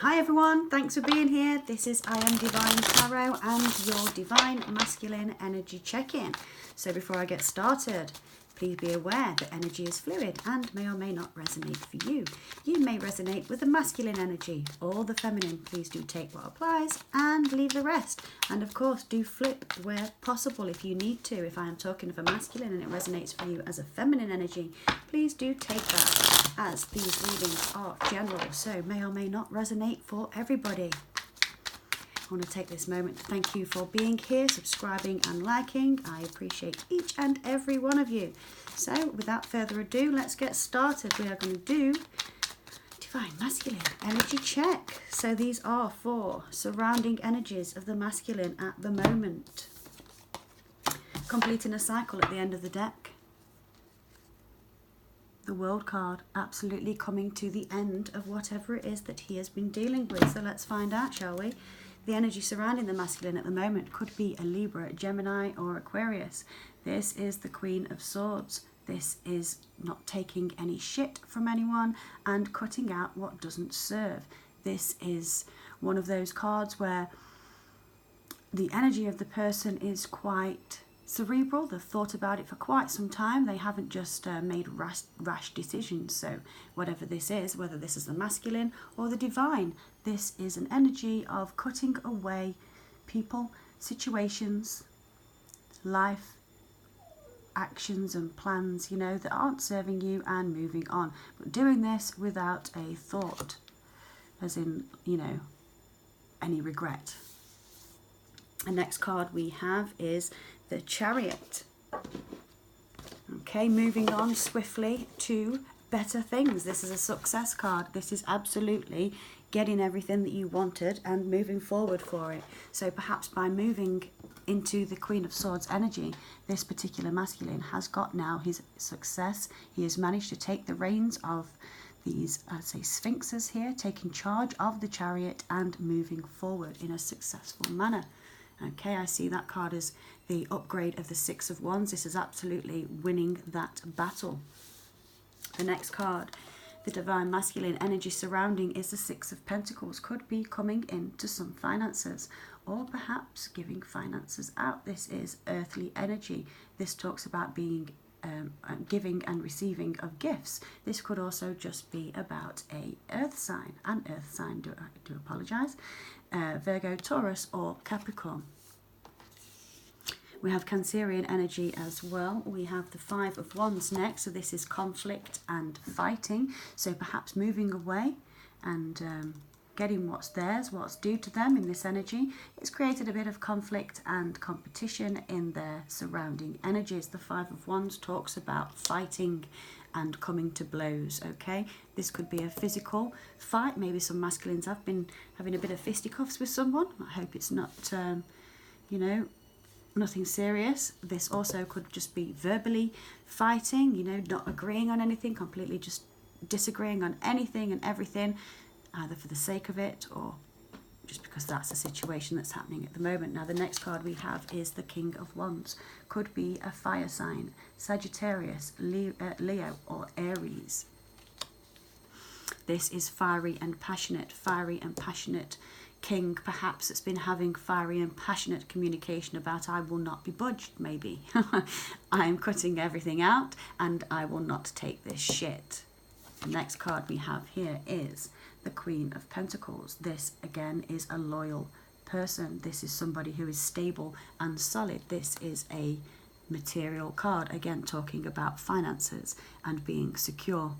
Hi everyone, thanks for being here. This is I Am Divine Tarot and your Divine Masculine Energy Check-In. So before I get started, please be aware that energy is fluid and may or may not resonate for you. You may resonate with the masculine energy or the feminine. Please do take what applies and leave the rest. And of course, do flip where possible if you need to. If I am talking of a masculine and it resonates for you as a feminine energy, please do take that, as these readings are general, so may or may not resonate for everybody. I want to take this moment to thank you for being here, subscribing and liking. I appreciate each and every one of you. So without further ado, let's get started. We are going to do Divine Masculine Energy Check. So these are for surrounding energies of the masculine at the moment. Completing a cycle at the end of the deck. The World card, absolutely coming to the end of whatever it is that he has been dealing with. So let's find out, shall we? The energy surrounding the masculine at the moment could be a Libra, Gemini or Aquarius. This is the Queen of Swords. This is not taking any shit from anyone and cutting out what doesn't serve. This is one of those cards where the energy of the person is quite cerebral. They've thought about it for quite some time. They haven't just made rash decisions. So whatever this is, whether this is the masculine or the divine, this is an energy of cutting away people, situations, life, actions and plans, you know, that aren't serving you and moving on. But doing this without a thought, as in, you know, any regret. The next card we have is the Chariot. Okay, moving on swiftly to better things. This is a success card. This is absolutely getting everything that you wanted and moving forward for it. So perhaps by moving into the Queen of Swords energy, this particular masculine has got now his success. He has managed to take the reins of these, I'd say, sphinxes here, taking charge of the Chariot and moving forward in a successful manner. Okay, I see that card as the upgrade of the Six of Wands. This is absolutely winning that battle. The next card, the Divine Masculine energy surrounding, is the Six of Pentacles. Could be coming into some finances or perhaps giving finances out. This is earthly energy. This talks about being giving and receiving of gifts. This could also just be about an earth sign, I do apologise, Virgo, Taurus or Capricorn. We have Cancerian energy as well. We have the Five of Wands next, so this is conflict and fighting. So perhaps moving away and getting what's theirs, what's due to them in this energy. It's created a bit of conflict and competition in their surrounding energies. The Five of Wands talks about fighting and coming to blows, okay? This could be a physical fight. Maybe some masculines have been having a bit of fisticuffs with someone. I hope it's not, you know, nothing serious. This also could just be verbally fighting, you know, not agreeing on anything, completely just disagreeing on anything and everything, either for the sake of it or just because that's the situation that's happening at the moment. Now the next card we have is the King of Wands. Could be a fire sign, Sagittarius, Leo or Aries. This is fiery and passionate king, perhaps it's been having fiery and passionate communication about I will not be budged, maybe. I am cutting everything out and I will not take this shit. The next card we have here is the Queen of Pentacles. This again is a loyal person. This is somebody who is stable and solid. This is a material card, again talking about finances and being secure.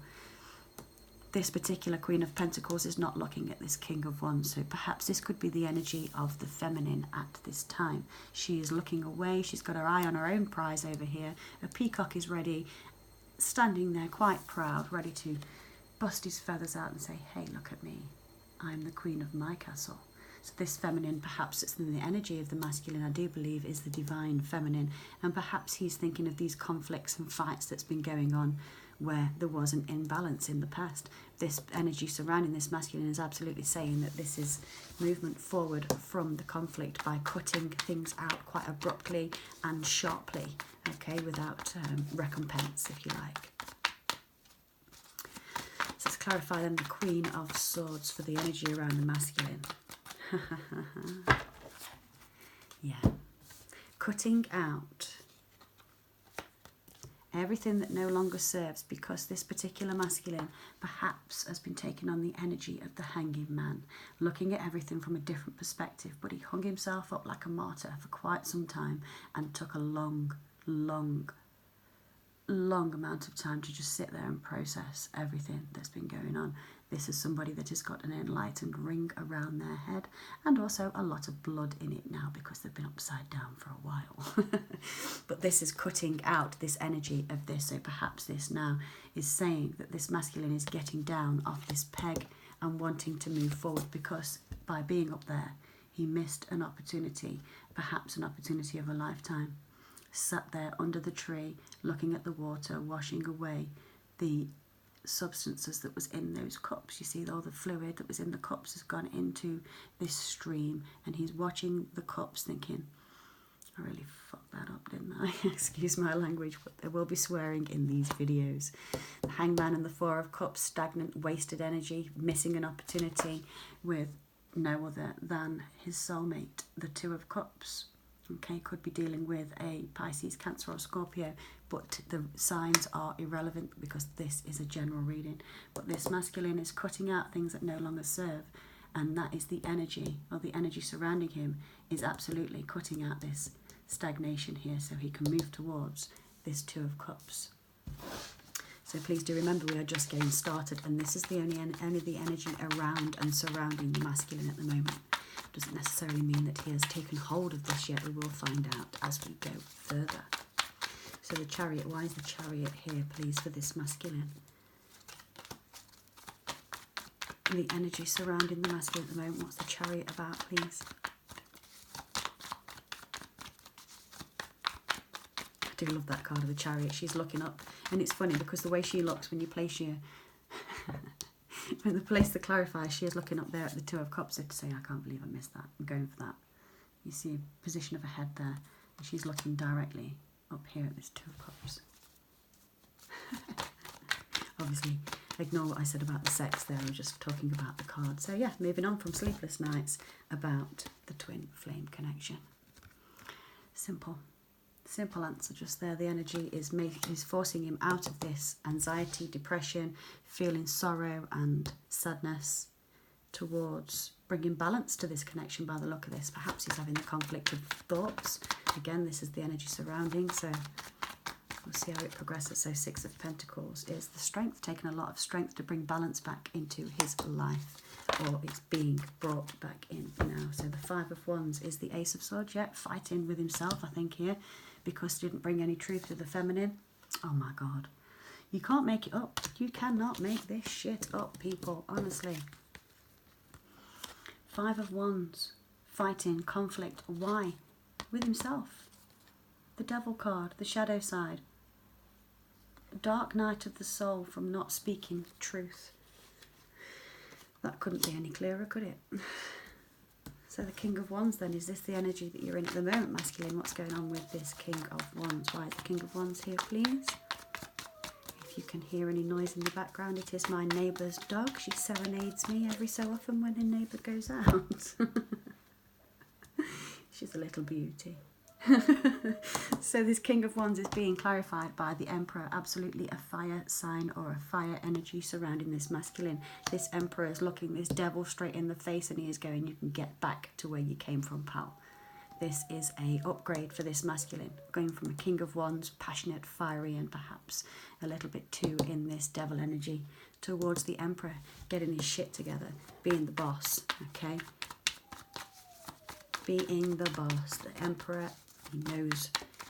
This particular Queen of Pentacles is not looking at this King of Wands, so perhaps this could be the energy of the feminine at this time. She is looking away. She's got her eye on her own prize over here. A peacock is ready, standing there quite proud, ready to bust his feathers out and say, hey, look at me, I'm the queen of my castle. So this feminine, perhaps it's in the energy of the masculine, I do believe, is the divine feminine, and perhaps he's thinking of these conflicts and fights that's been going on where there was an imbalance in the past. This energy surrounding this masculine is absolutely saying that this is movement forward from the conflict by cutting things out quite abruptly and sharply, okay, without recompense, if you like. So let's clarify then the Queen of Swords for the energy around the masculine. Yeah. Cutting out everything that no longer serves, because this particular masculine perhaps has been taking on the energy of the hanging man, looking at everything from a different perspective, but he hung himself up like a martyr for quite some time and took a long amount of time to just sit there and process everything that's been going on. This is somebody that has got an enlightened ring around their head and also a lot of blood in it now because they've been upside down for a while. But this is cutting out this energy of this. So perhaps this now is saying that this masculine is getting down off this peg and wanting to move forward, because by being up there, he missed an opportunity, perhaps an opportunity of a lifetime. Sat there under the tree, looking at the water, washing away the substances that was in those cups. You see, all the fluid that was in the cups has gone into this stream, and he's watching the cups thinking, I really fucked that up, didn't I? Excuse my language, but there will be swearing in these videos. The Hangman and the Four of Cups, stagnant, wasted energy, missing an opportunity with no other than his soulmate. The Two of Cups, okay, could be dealing with a Pisces, Cancer or Scorpio, but the signs are irrelevant because this is a general reading. But this masculine is cutting out things that no longer serve, and that is the energy, or the energy surrounding him is absolutely cutting out this stagnation here so he can move towards this Two of Cups. So please do remember, we are just getting started, and this is the only the energy around and surrounding the masculine at the moment. Doesn't necessarily mean that he has taken hold of this yet. We will find out as we go further. So the Chariot, why is the Chariot here, please, for this masculine? The energy surrounding the masculine at the moment, what's the Chariot about, please? I do love that card of the Chariot. She's looking up, and it's funny because the way she looks when you place your... when they place the clarifier, she is looking up there at the Two of Cups, to say, I can't believe I missed that. I'm going for that. You see a position of her head there, and she's looking directly up here at this Two of Cups. Obviously, ignore what I said about the sex there. I was just talking about the card. So yeah, moving on from sleepless nights, about the twin flame connection. Simple answer just there. The energy is forcing him out of this anxiety, depression, feeling sorrow and sadness, towards bringing balance to this connection by the look of this. Perhaps he's having the conflict of thoughts. Again, this is the energy surrounding, so we'll see how it progresses. So Six of Pentacles is the strength, taking a lot of strength to bring balance back into his life, or it's being brought back in now. So the Five of Wands is the Ace of Swords, yeah, fighting with himself, I think, here, because he didn't bring any truth to the feminine. Oh my God. You can't make it up. You cannot make this shit up, people, honestly. Five of Wands, fighting, conflict. Why? With himself. The Devil card, the shadow side. Dark night of the soul from not speaking truth. That couldn't be any clearer, could it? So the King of Wands then, is this the energy that you're in at the moment, masculine? What's going on with this King of Wands? Why is the King of Wands here, please? If you can hear any noise in the background, it is my neighbour's dog. She serenades me every so often when her neighbour goes out. She's a little beauty. So this King of Wands is being clarified by the Emperor. Absolutely a fire sign or a fire energy surrounding this masculine. This Emperor is looking this devil straight in the face, and he is going, you can get back to where you came from, pal. This is a upgrade for this masculine, going from a King of Wands, passionate, fiery, and perhaps a little bit too in this devil energy, towards the Emperor, getting his shit together, being the boss, okay? Being the boss, the Emperor.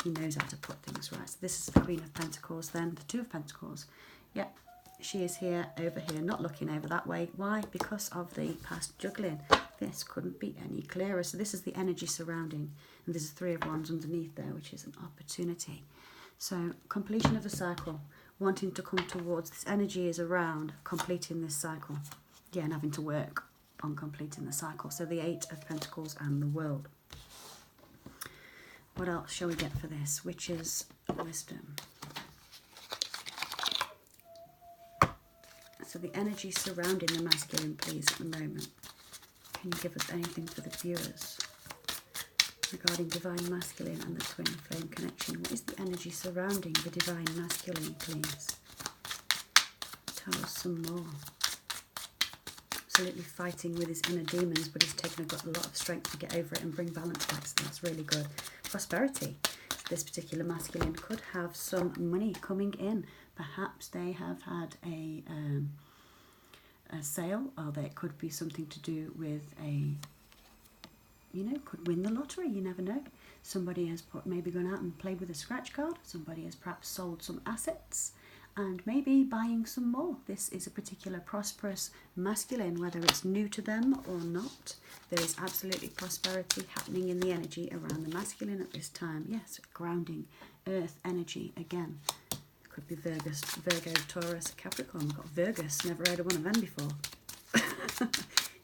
He knows how to put things right. So this is the Queen of Pentacles then, the Two of Pentacles. Yep, she is here, over here, not looking over that way. Why? Because of the past juggling. This couldn't be any clearer. So this is the energy surrounding, and there's a Three of Wands underneath there, which is an opportunity. So completion of a cycle, wanting to come towards, this energy is around completing this cycle. Yeah, and having to work on completing the cycle. So the Eight of Pentacles and the World. What else shall we get for this? Witch's Wisdom. So the energy surrounding the masculine, please, at the moment. Can you give us anything for the viewers regarding Divine Masculine and the Twin Flame connection? What is the energy surrounding the Divine Masculine, please? Tell us some more. Absolutely fighting with his inner demons, but he's taken a lot of strength to get over it and bring balance back, so that's really good. Prosperity. This particular masculine could have some money coming in. Perhaps they have had a sale, or there could be something to do with could win the lottery, you never know. Somebody has maybe gone out and played with a scratch card. Somebody has perhaps sold some assets and maybe buying some more. This is a particular prosperous masculine, whether it's new to them or not. There is absolutely prosperity happening in the energy around the masculine at this time. Yes, grounding, earth energy again. Could be Virgo, Taurus, Capricorn. We've got Virgus, never heard of one of them before.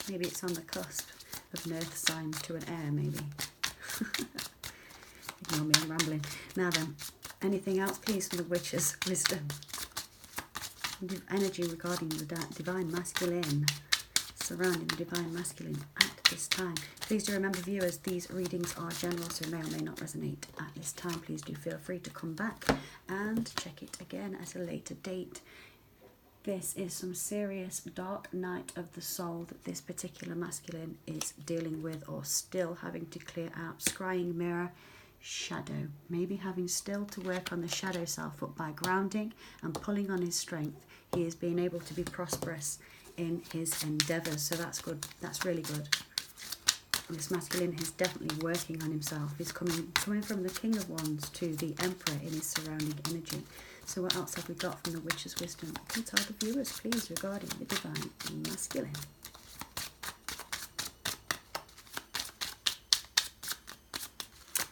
Maybe it's on the cusp of an earth sign to an air, maybe. Ignore me, I'm rambling. Now then, anything else, please, from the Witch's wisdom? Energy regarding the Divine Masculine, surrounding the Divine Masculine at this time. Please do remember, viewers, these readings are general, so may or may not resonate at this time. Please do feel free to come back and check it again at a later date. This is some serious dark night of the soul that this particular masculine is dealing with, or still having to clear out. Scrying mirror, shadow. Maybe having still to work on the shadow self, but by grounding and pulling on his strength, he is being able to be prosperous in his endeavours. So that's good. That's really good. And this masculine is definitely working on himself. He's coming from the King of Wands to the Emperor in his surrounding energy. So what else have we got from the Witch's wisdom? Can tell the viewers, please, regarding the Divine Masculine.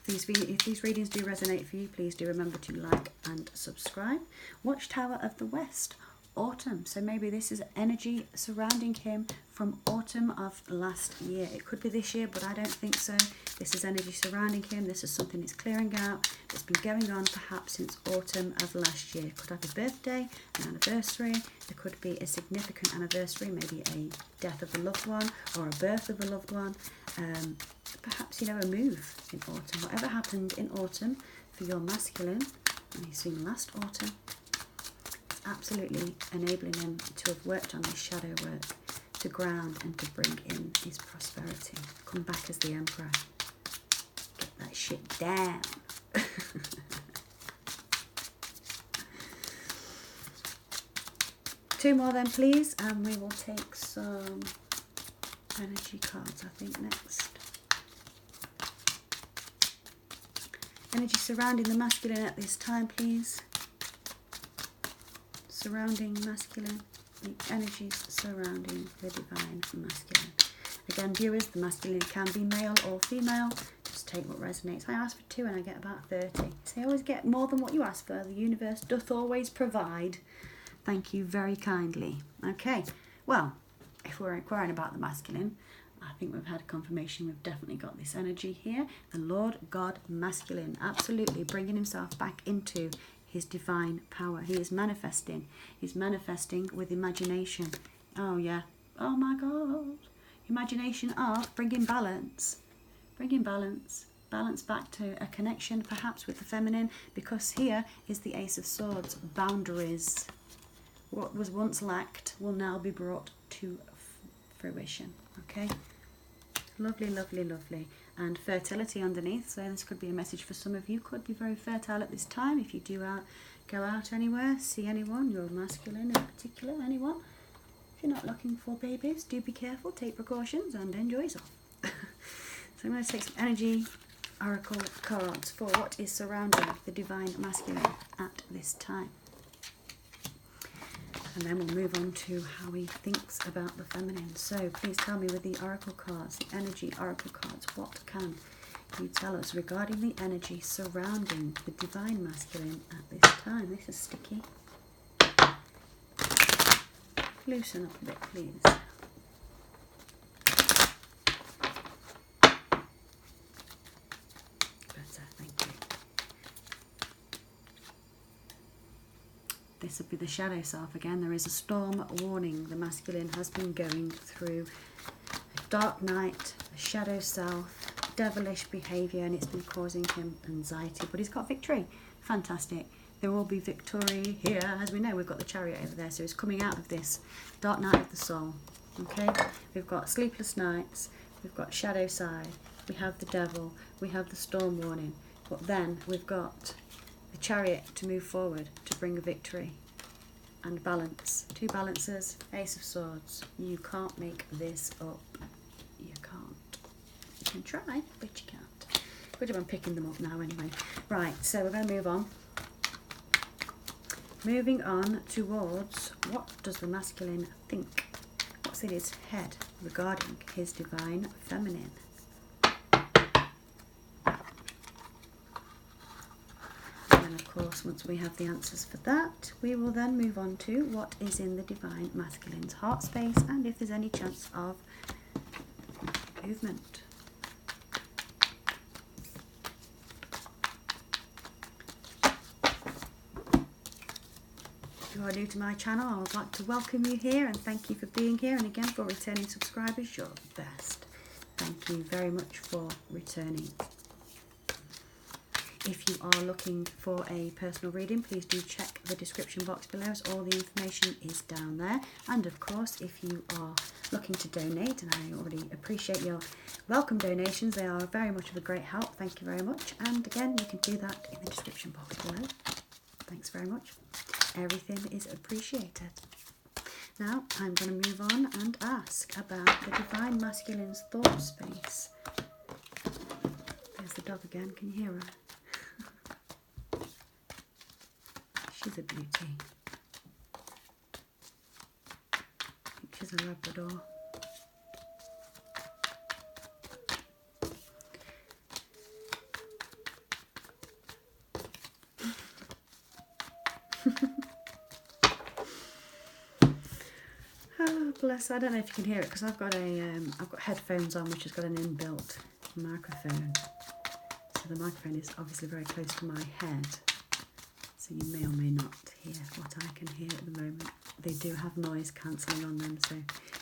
If these readings do resonate for you, please do remember to like and subscribe. Watchtower of the West, autumn. So maybe this is energy surrounding him from autumn of last year. It could be this year, but I don't think so. This is energy surrounding him. This is something that's clearing out. It's been going on perhaps since autumn of last year. Could have a birthday, an anniversary. There could be a significant anniversary, maybe a death of a loved one or a birth of a loved one. Perhaps, a move in autumn. Whatever happened in autumn for your masculine, and he's seen last autumn, it's absolutely enabling him to have worked on his shadow work, to ground and to bring in his prosperity. Come back as the Emperor. Get that shit down. Two more then, please, and we will take some energy cards, I think, next. Energy surrounding the masculine at this time, please. Surrounding masculine. The energies surrounding the Divine Masculine. Again, viewers, the masculine can be male or female. Just take what resonates. I asked for 2 and I get about 30. So you always get more than what you ask for. The universe doth always provide. Thank you very kindly. Okay, well, if we're inquiring about the masculine, I think we've had confirmation. We've definitely got this energy here. The Lord God Masculine, absolutely bringing himself back into his divine power. He is manifesting. He's manifesting with imagination. Oh, yeah. Oh, my God. Imagination of bringing balance. Bringing balance. Balance back to a connection, perhaps, with the feminine. Because here is the Ace of Swords. Boundaries. What was once lacked will now be brought to fruition. Okay? Lovely, lovely, lovely. And fertility underneath. So this could be a message for some of you. Could be very fertile at this time. If you do go out anywhere, see anyone, you're masculine in particular, anyone. If you're not looking for babies, do be careful, take precautions, and enjoy yourself. So I'm going to take some energy oracle cards for what is surrounding the Divine Masculine at this time. And then we'll move on to how he thinks about the feminine. So please tell me with the oracle cards, the energy oracle cards, what can you tell us regarding the energy surrounding the Divine Masculine at this time? This is sticky. Loosen up a bit, please. Better, thank you. This would be the shadow self again. There is a storm warning. The masculine has been going through a dark night, a shadow self, devilish behaviour, and it's been causing him anxiety. But he's got victory. Fantastic. There will be victory here. As we know, we've got the Chariot over there. So he's coming out of this dark night of the soul. Okay? We've got sleepless nights. We've got shadow side. We have the devil. We have the storm warning. But then we've got the Chariot to move forward, to bring a victory. And balance. 2 balances. Ace of Swords. You can't make this up. You can't. You can try, but you can't. Good job I'm picking them up now anyway. Right, so we're going to move on. Moving on towards, what does the masculine think? What's in his head regarding his divine feminine? And then of course, once we have the answers for that, we will then move on to what is in the divine masculine's heart space and if there's any chance of movement. If you are new to my channel, I would like to welcome you here and thank you for being here, and again for returning subscribers, you're the best. Thank you very much for returning. If you are looking for a personal reading, please do check the description box below as all the information is down there. And of course, if you are looking to donate, and I already appreciate your welcome donations, they are very much of a great help. Thank you very much. And again, you can do that in the description box below. Thanks very much. Everything is appreciated. Now I'm going to move on and ask about the divine masculine's thought space. There's the dog again. Can you hear her? She's a beauty. I think she's a Labrador. Oh, bless. I don't know if you can hear it because I've got headphones on, which has got an inbuilt microphone. So the microphone is obviously very close to my head. So you may or may not hear what I can hear at the moment. They do have noise cancelling on them, so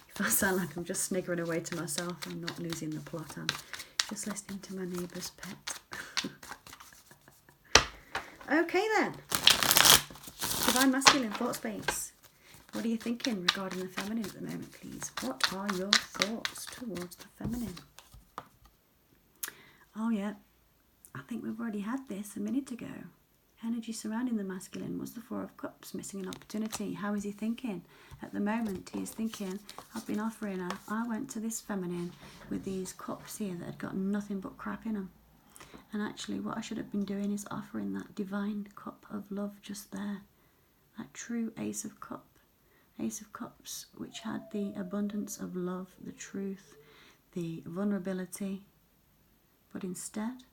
if I sound like I'm just sniggering away to myself, I'm not losing the plot. I'm just listening to my neighbour's pet. Okay then. Divine masculine thought space. What are you thinking regarding the feminine at the moment, please? What are your thoughts towards the feminine? Oh yeah, I think we've already had this a minute ago. Energy surrounding the masculine was the 4 of Cups, missing an opportunity. How is he thinking? At the moment, he is thinking, I've been offering her. I went to this feminine with these cups here that had got nothing but crap in them. And actually, what I should have been doing is offering that divine cup of love just there. That true Ace of Cups. Ace of Cups, which had the abundance of love, the truth, the vulnerability. But instead,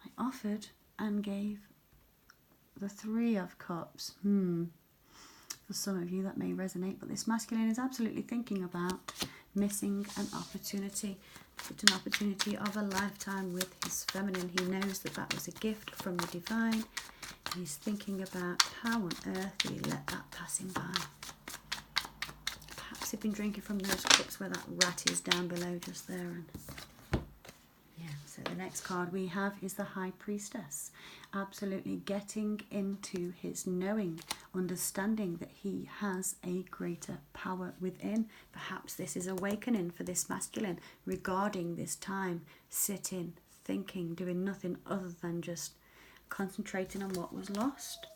I offered and gave the 3 of Cups. For some of you that may resonate, but this masculine is absolutely thinking about missing an opportunity. It's an opportunity of a lifetime with his feminine. He knows that that was a gift from the divine. He's thinking about how on earth did he let that pass him by. Perhaps he'd been drinking from those cups where that rat is down below just there. And yeah, so the next card we have is the High Priestess. Absolutely getting into his knowing, understanding that he has a greater power within. Perhaps this is awakening for this masculine regarding this time, sitting, thinking, doing nothing other than just concentrating on what was lost.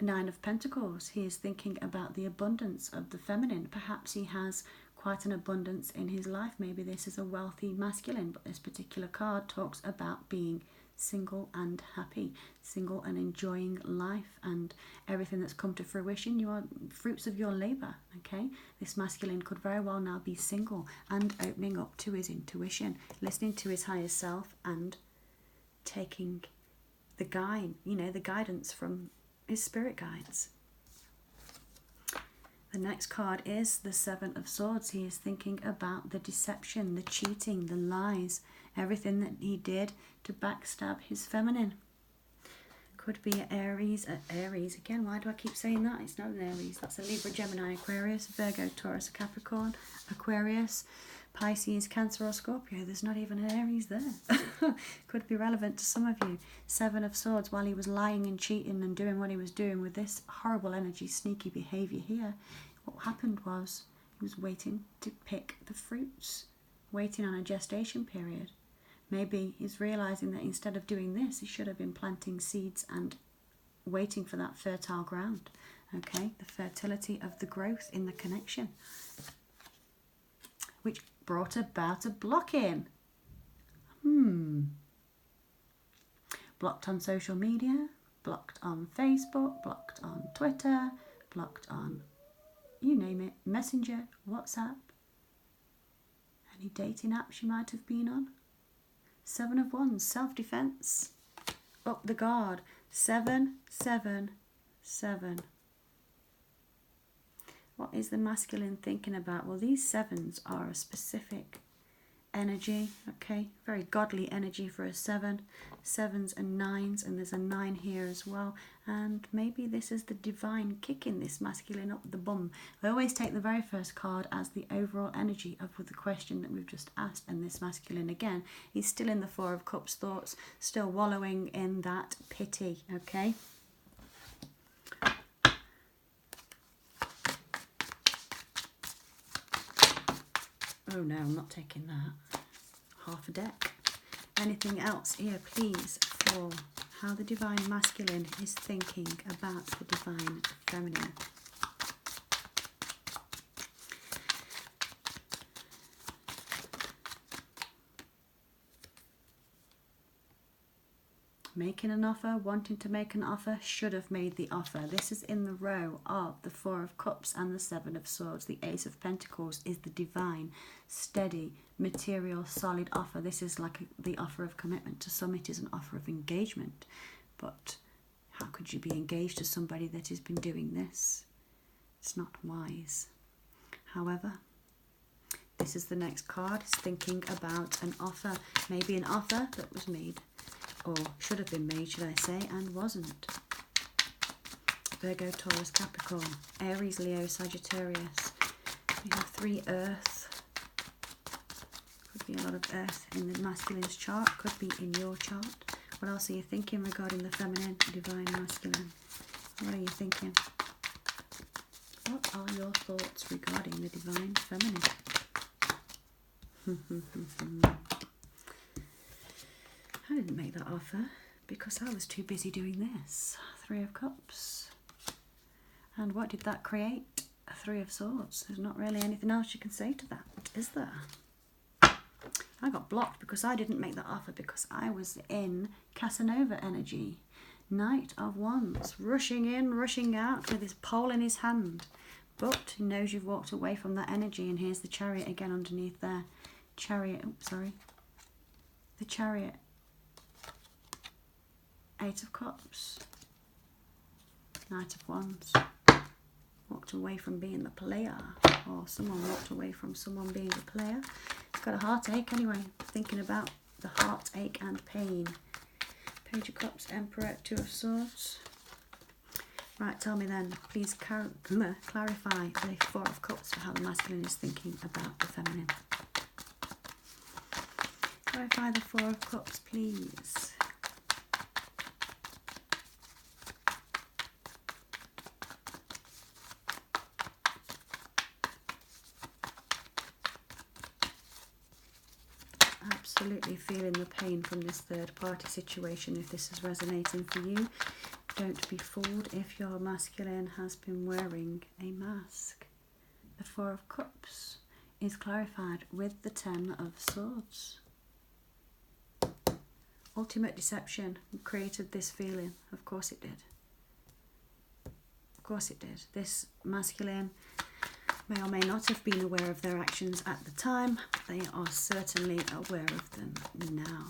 9 of Pentacles. He is thinking about the abundance of the feminine. Perhaps he has quite an abundance in his life. Maybe this is a wealthy masculine, but this particular card talks about being single and happy, single and enjoying life and everything that's come to fruition. You are fruits of your labour, okay? This masculine could very well now be single and opening up to his intuition, listening to his higher self and taking the guide, the guidance from his spirit guides. The next card is the 7 of Swords. He is thinking about the deception, the cheating, the lies, everything that he did to backstab his feminine. Could be Aries. Aries again. Why do I keep saying that? It's not an Aries. That's a Libra, Gemini, Aquarius, Virgo, Taurus, Capricorn, Aquarius, Pisces, Cancer or Scorpio. There's not even an Aries there. Could be relevant to some of you. Seven of Swords. While he was lying and cheating and doing what he was doing with this horrible energy, sneaky behaviour here, what happened was he was waiting to pick the fruits, waiting on a gestation period. Maybe he's realising that instead of doing this, he should have been planting seeds and waiting for that fertile ground. Okay, the fertility of the growth in the connection, which brought about a block-in. Blocked on social media, blocked on Facebook, blocked on Twitter, blocked on, you name it, Messenger, WhatsApp, any dating apps you might have been on. Seven of Wands, self-defense, up the guard, 7, 7, 7. What is the masculine thinking about? Well, these sevens are a specific energy, okay? Very godly energy for a 7. 7s and 9s, and there's a 9 here as well. And maybe this is the divine kicking this masculine up the bum. I always take the very first card as the overall energy of the question that we've just asked, and this masculine again, he's still in the Four of Cups thoughts, still wallowing in that pity, okay? Oh no, I'm not taking that. Half a deck. Anything else here, please, for how the divine masculine is thinking about the divine feminine. Making an offer, wanting to make an offer, should have made the offer. This is in the row of the Four of Cups and the Seven of Swords. The Ace of Pentacles is the divine, steady, material, solid offer. This is like the offer of commitment. To some it is an offer of engagement. But how could you be engaged to somebody that has been doing this? It's not wise. However, this is the next card. It's thinking about an offer. Maybe an offer that was made, or should have been made, should I say, and wasn't. Virgo, Taurus, Capricorn, Aries, Leo, Sagittarius. We have 3 Earth. Could be a lot of Earth in the masculine's chart. Could be in your chart. What else are you thinking regarding the feminine, divine masculine? What are you thinking? What are your thoughts regarding the divine feminine? I didn't make that offer because I was too busy doing this. 3 of Cups. And what did that create? A 3 of Swords. There's not really anything else you can say to that, is there? I got blocked because I didn't make that offer because I was in Casanova energy. Knight of Wands. Rushing in, rushing out with his pole in his hand. But he knows you've walked away from that energy, and here's the Chariot again underneath there. Chariot, oops, sorry. The Chariot. 8 of Cups. Knight of Wands. Walked away from being the player, or someone walked away from someone being the player. It's got a heartache anyway, thinking about the heartache and pain. Page of Cups, Emperor, 2 of Swords. Right, tell me then, please clarify the 4 of Cups for how the masculine is thinking about the feminine. Clarify the 4 of Cups, please. Absolutely feeling the pain from this third party situation if this is resonating for you. Don't be fooled if your masculine has been wearing a mask. The 4 of Cups is clarified with the 10 of Swords. Ultimate deception created this feeling. Of course it did. Of course it did. This masculine may or may not have been aware of their actions at the time. They are certainly aware of them now.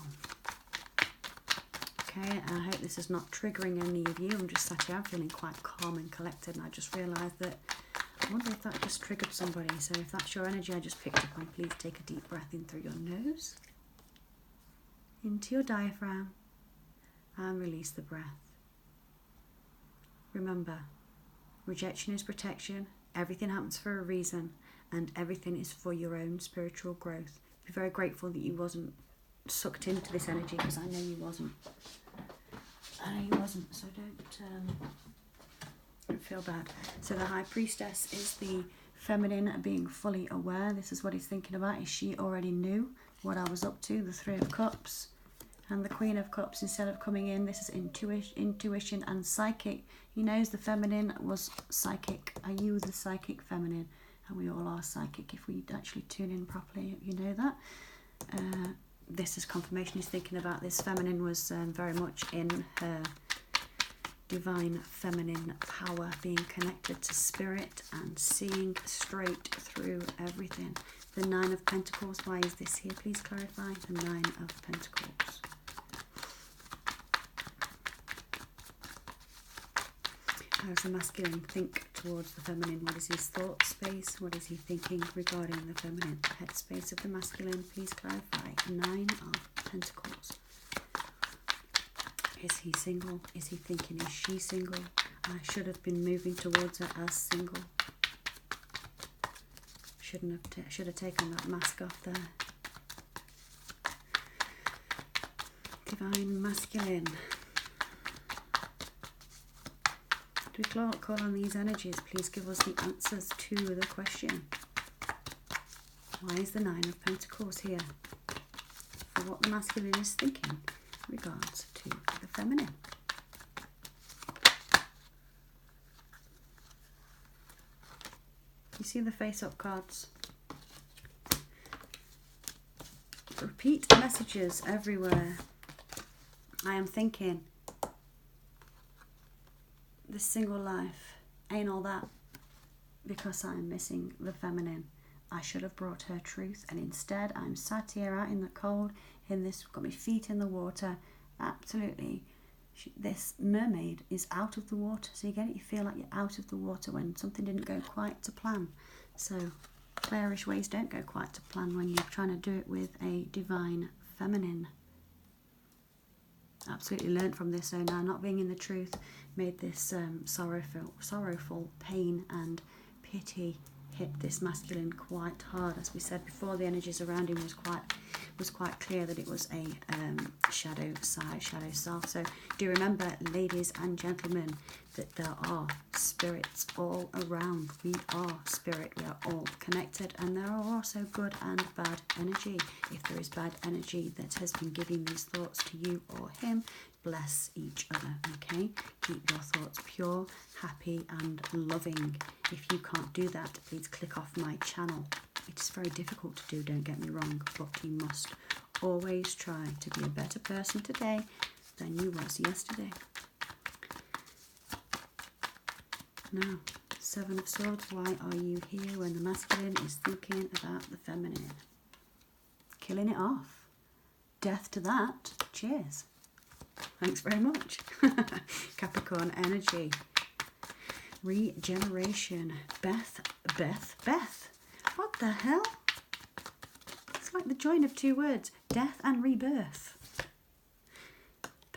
Okay, I hope this is not triggering any of you. I'm just sat here, I'm feeling quite calm and collected, and I just realised that, I wonder if that just triggered somebody. So if that's your energy I just picked up on, please take a deep breath in through your nose, into your diaphragm, and release the breath. Remember, rejection is protection. Everything happens for a reason, and everything is for your own spiritual growth. Be very grateful that you wasn't sucked into this energy, because I know you wasn't. So don't feel bad. So the High Priestess is the feminine being fully aware. This is what he's thinking about. Is she already knew what I was up to? The Three of Cups and the Queen of Cups, instead of coming in, this is intuition and psychic. He knows the feminine was psychic. Are you the psychic feminine? And we all are psychic if we actually tune in properly. You know that. This is confirmation. He's thinking about this feminine was very much in her divine feminine power, being connected to spirit and seeing straight through everything. The Nine of Pentacles, why is this here? Please clarify. The Nine of Pentacles. How does the masculine think towards the feminine? What is his thought space? What is he thinking regarding the feminine? Headspace of the masculine, please clarify. Nine of Pentacles. Is he single? Is he thinking, is she single? I should have been moving towards her as single. Should have taken that mask off there. Divine Masculine. Do we call on these energies? Please give us the answers to the question. Why is the Nine of Pentacles here? For what the masculine is thinking in regards to the feminine. You see the face-up cards? Repeat messages everywhere. I am thinking, this single life ain't all that, because I'm missing the feminine. I should have brought her truth, and instead I'm sat here out in the cold, in this, got my feet in the water. Absolutely, this mermaid is out of the water. So you get it, you feel like you're out of the water when something didn't go quite to plan. So clairish ways don't go quite to plan when you're trying to do it with a divine feminine. Absolutely learnt from this. So now, not being in the truth made this sorrowful pain and pity hit this masculine quite hard. As we said before, the energies around him was quite clear that it was a shadow side, shadow self. So do remember, ladies and gentlemen, that there are spirits all around. We are spirit. We are all connected, and there are also good and bad energy. If there is bad energy that has been giving these thoughts to you or him, bless each other, okay? Keep your thoughts pure, happy and loving. If you can't do that, please click off my channel. It's very difficult to do, don't get me wrong, but you must always try to be a better person today than you was yesterday. Now, Seven of Swords, why are you here when the masculine is thinking about the feminine? Killing it off. Death to that. Cheers. Thanks very much. Capricorn energy. Regeneration. Beth. What the hell? It's like the join of two words. Death and rebirth.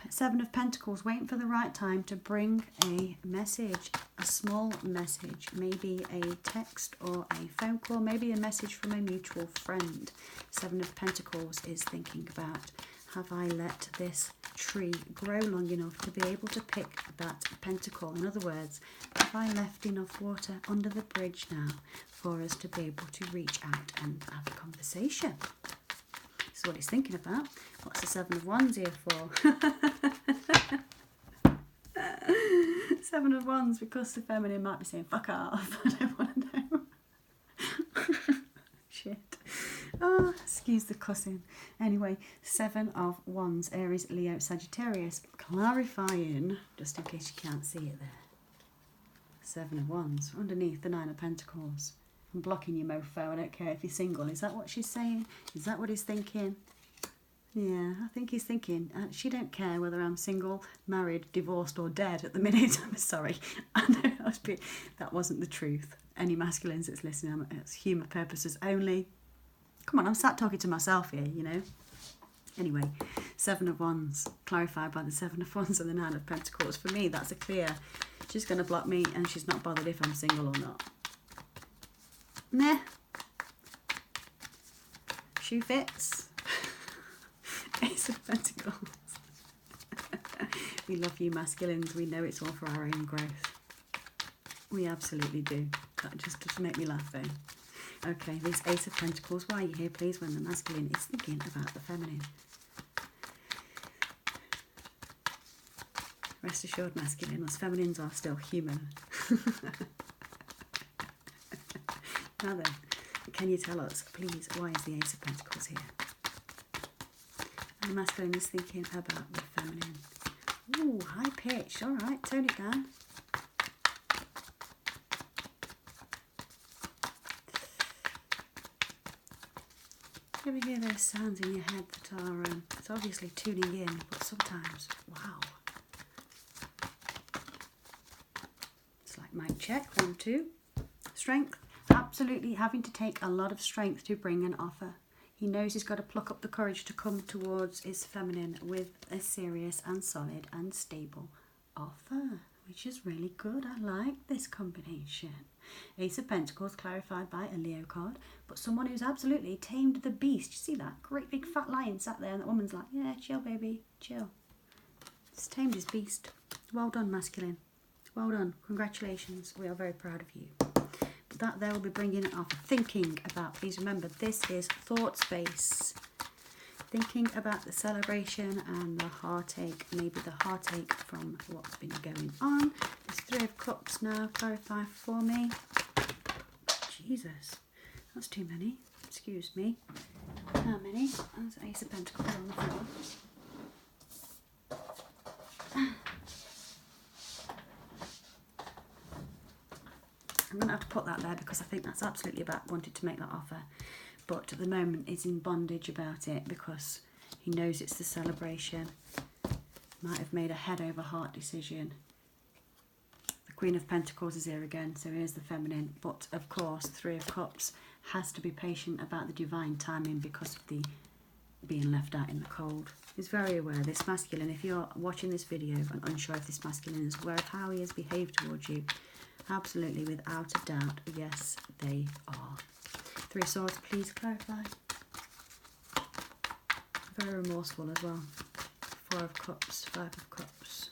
Seven of Pentacles, waiting for the right time to bring a message, a small message, maybe a text or a phone call, maybe a message from a mutual friend. Seven of Pentacles is thinking about, have I let this tree grow long enough to be able to pick that pentacle? In other words, have I left enough water under the bridge now for us to be able to reach out and have a conversation? This is what he's thinking about. What's the Seven of Wands here for? Seven of Wands, because the feminine might be saying, fuck off. I don't want to know. Shit. Oh, excuse the cussing. Anyway, Seven of Wands, Aries, Leo, Sagittarius. Clarifying, just in case you can't see it there. Seven of Wands, underneath the Nine of Pentacles. I'm blocking you, mofo. I don't care if you're single. Is that what she's saying? Is that what he's thinking? Yeah, I think he's thinking, she don't care whether I'm single, married, divorced or dead at the minute. I'm sorry. I know that wasn't the truth. Any masculines that's listening, it's humour purposes only. Come on, I'm sat talking to myself here, you know. Anyway, Seven of Wands, clarified by the Seven of Wands and the Nine of Pentacles. For me, that's a clear. She's going to block me and she's not bothered if I'm single or not. Nah. Shoe fits. Ace of Pentacles. We love you masculines. We know it's all for our own growth. We absolutely do. That just does make me laugh though. Okay, this Ace of Pentacles. Why are you here, please, when the masculine is thinking about the feminine? Rest assured, masculine, us feminines are still human. Now then, can you tell us, please, why is the Ace of Pentacles here? And the masculine is thinking about the feminine. Ooh, high pitch. All right, tone it down. You ever hear those sounds in your head that are, it's obviously tuning in, but sometimes, wow. It's like mic check, 1, 2. Strength, absolutely having to take a lot of strength to bring an offer. He knows he's got to pluck up the courage to come towards his feminine with a serious and solid and stable offer, which is really good. I like this combination. Ace of Pentacles clarified by a Leo card, but someone who's absolutely tamed the beast. You see that? Great big fat lion sat there and that woman's like, yeah, chill baby, chill. It's tamed his beast. Well done, masculine. Well done. Congratulations. We are very proud of you. But that there will be bringing it off. Thinking about, please remember, this is thought space. Thinking about the celebration and the heartache, maybe the heartache from what's been going on. There's 3 of Cups now, clarify for me. Jesus, that's too many. Excuse me. How many? That's Ace of Pentacles on the floor. I'm going to have to put that there because I think that's absolutely about wanting to make that offer. But at the moment he's in bondage about it because he knows it's the celebration. Might have made a head over heart decision. The Queen of Pentacles is here again, so here's the feminine. But of course, 3 of Cups has to be patient about the divine timing because of the being left out in the cold. He's very aware. This masculine, if you're watching this video and unsure if this masculine is aware of how he has behaved towards you, absolutely, without a doubt, yes, they are. 3 of Swords, please clarify. Very remorseful as well. 4 of Cups, 5 of Cups.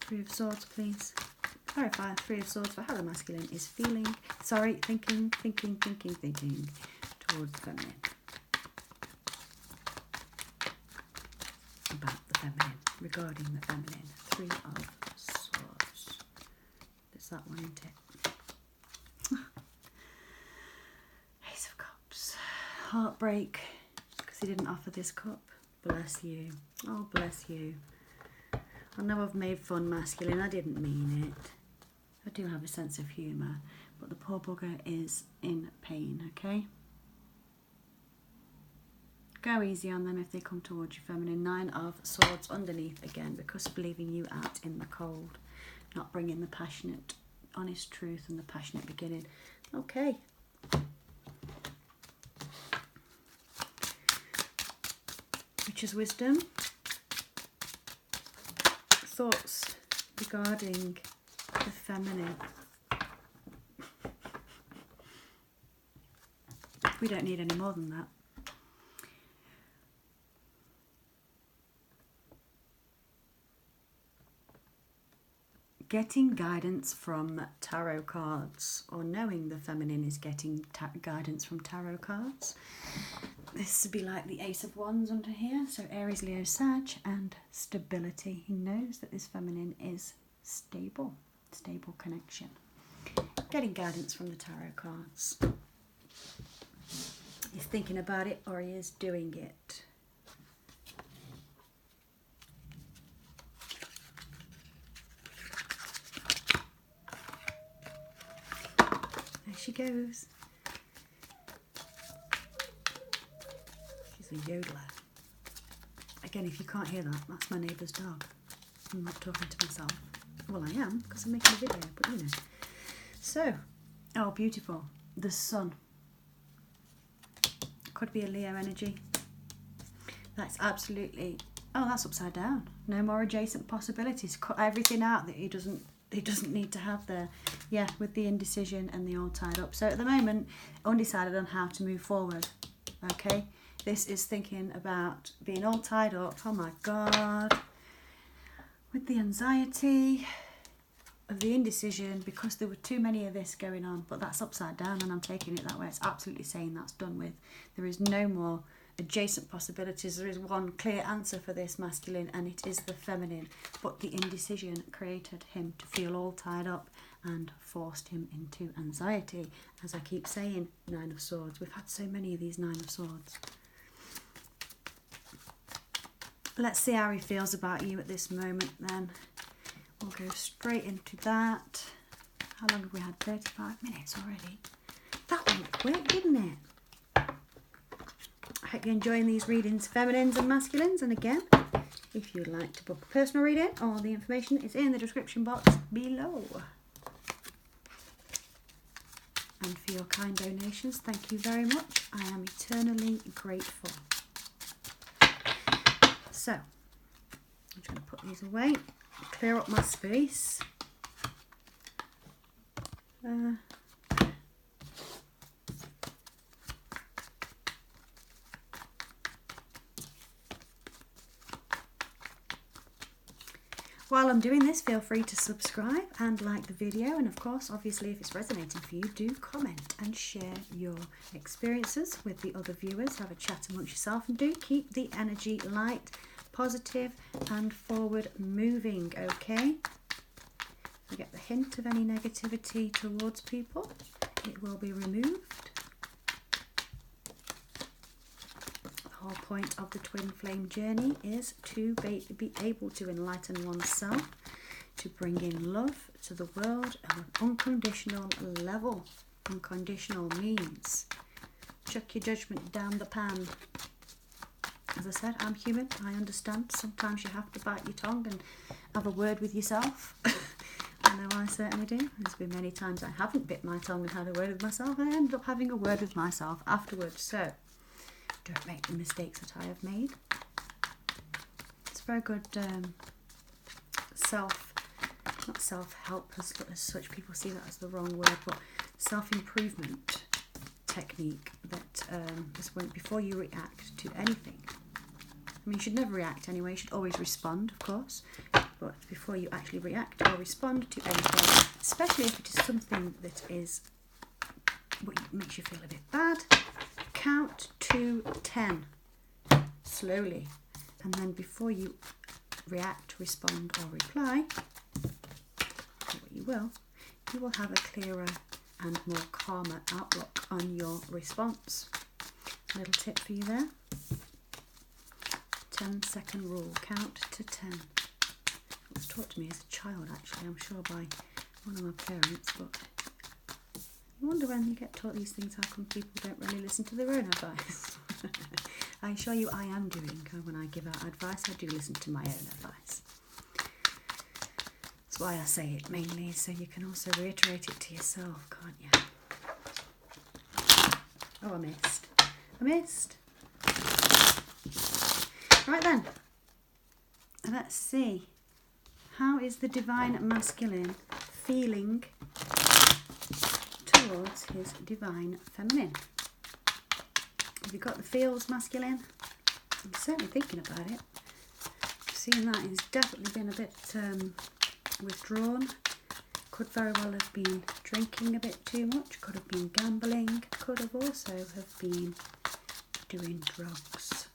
3 of Swords, please. Clarify 3 of Swords for how the masculine is feeling. Sorry, thinking towards the feminine. About the feminine, regarding the feminine. 3 of Swords. There's that one, isn't it? Ace of Cups. Heartbreak because he didn't offer this cup. Bless you. Oh, bless you. I know I've made fun masculine. I didn't mean it. I do have a sense of humour, but the poor bugger is in pain, okay? Go easy on them if they come towards you, feminine. 9 of Swords underneath again because of leaving you out in the cold. Not bringing the passionate, honest truth and the passionate beginning. Okay. Witch's wisdom. Thoughts regarding the feminine. We don't need any more than that. Getting guidance from tarot cards, or knowing the feminine is getting guidance from tarot cards. This would be like the Ace of Wands under here. So Aries, Leo, Sag, and stability. He knows that this feminine is stable. Stable connection. Getting guidance from the tarot cards. He's thinking about it or he is doing it. There she goes. She's a yodeler. Again, if you can't hear that, that's my neighbour's dog. I'm not talking to myself. Well, I am, because I'm making a video, but you know. So, oh, beautiful. The sun. Could be a Leo energy. That's absolutely... Oh, that's upside down. No more adjacent possibilities. Cut everything out that he doesn't need to have there. Yeah, with the indecision and the all tied up. So at the moment, undecided on how to move forward. Okay? This is thinking about being all tied up. Oh my God. With the anxiety of the indecision, because there were too many of this going on. But that's upside down and I'm taking it that way. It's absolutely saying that's done with. There is no more adjacent possibilities. There is one clear answer for this masculine, and it is the feminine. But the indecision created him to feel all tied up and forced him into anxiety. As I keep saying, Nine of Swords. We've had so many of these Nine of Swords. Let's see how he feels about you at this moment then. We'll go straight into that. How long have we had? 35 minutes already. That went quick, didn't it? I hope you're enjoying these readings, feminines and masculines. And again, if you'd like to book a personal reading, all the information is in the description box below. And for your kind donations, thank you very much. I am eternally grateful. So, I'm just going to put these away, clear up my space. While I'm doing this, feel free to subscribe and like the video, and of course, obviously, if it's resonating for you, do comment and share your experiences with the other viewers. Have a chat amongst yourself, and do keep the energy light, positive and forward moving, okay? If you get the hint of any negativity towards people, it will be removed. The whole point of the twin flame journey is to be able to enlighten oneself, to bring in love to the world at an unconditional level. Unconditional means chuck your judgment down the pan. As I said, I'm human, I understand. Sometimes you have to bite your tongue and have a word with yourself. I know I certainly do. There's been many times I haven't bit my tongue and had a word with myself, and I end up having a word with myself afterwards. So, don't make the mistakes that I have made. It's very good not self-help as such, people see that as the wrong word, but self-improvement technique that is when before you react to anything. I mean, you should never react anyway, you should always respond, of course, but before you actually react or respond to anything, especially if it is something that is what makes you feel a bit bad, count to 10 slowly, and then before you react, respond or reply, what you will have a clearer and more calmer outlook on your response. A little tip for you there. 10-second rule. Count to 10. It was taught to me as a child, actually, I'm sure by one of my parents, but I wonder when you get taught these things, how come people don't really listen to their own advice? I assure you I am doing. When I give out advice, I do listen to my own advice. That's why I say it mainly, so you can also reiterate it to yourself, can't you? Oh, I missed. Right then, let's see. How is the divine masculine feeling towards his divine feminine? Have you got the feels, masculine? I'm certainly thinking about it. Seeing that he's definitely been a bit withdrawn. Could very well have been drinking a bit too much. Could have been gambling. Could have also have been doing drugs.